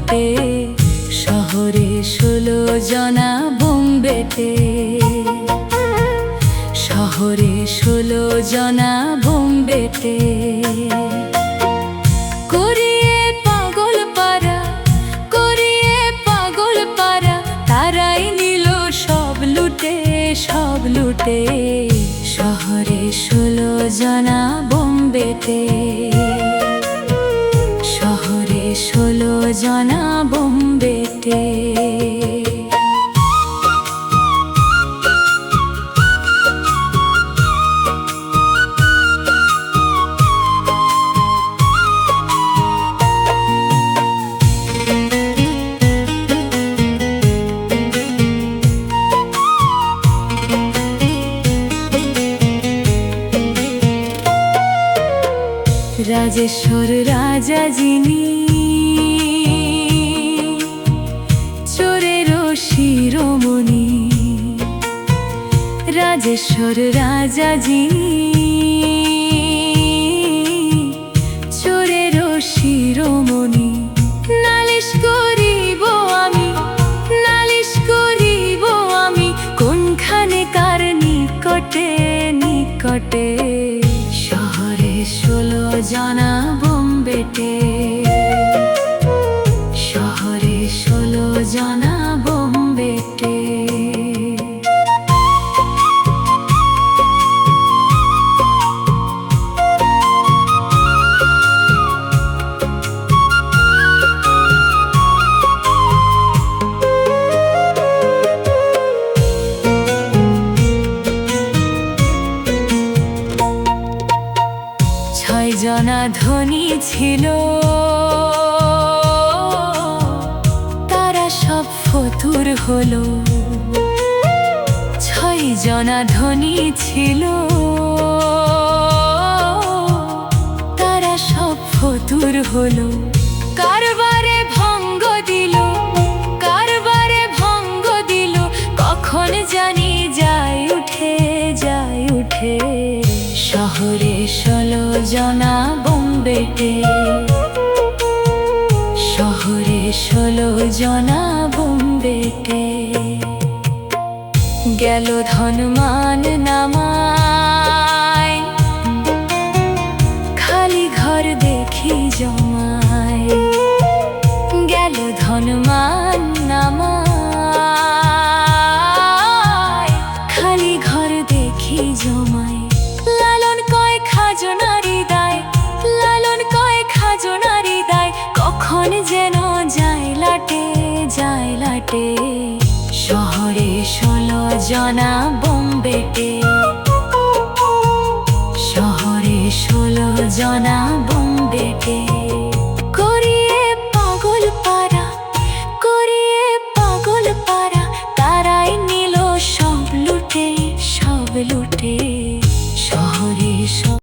লুটে, শহরে 16 জনা বোম্বেতে। শহরে 16 জনা বোম্বেতে। করিয়ে পাগল পারা, করিয়ে পাগল পারা, তারাই নিল সব লুটে, সব লুটে। শহরে 16 জনা বোম্বেতে। শহরে 16 জনা বোম্বেতে। রাজেশ্বর রাজা যিনি, চোরেরও শিরোমণি। রাজেশ্বর রাজা যিনি, চোরেরও শিরোমণি। নালিশ করিব আমি, নালিশ করিব আমি, কোনখানে কার নিকটে, নিকটে। শহরে 16 জনা বোম্বেতে। শহরে 16 জনা বোম্বেতে। ছয় জনা ধনী ছিল, তারা সব ফতুর হলো। 6 জনা ধনী ছিল, তারা সব ফতুর হলো। কারবারে ভঙ্গ দিল, কারবারে ভঙ্গ দিল, কখন জানি যায় উঠে, যায় উঠে। শহরে 16 জনা বোম্বেতে। শহরে 16 জনা বোম্বেতে। গেল ধনমান নামায়, খালি ঘর দেখি জমায়। গেল ধনমান নামায়, খালি ঘর দেখি জমায়। লালন কয় খাজনারি দায়, লালন কয় খাজনারি দায়, কখন যেন যায় লাটে, যায় লাটে। শহরে 16 জনা বোম্বেতে। শহরে 16 জনা বোম্বেতে।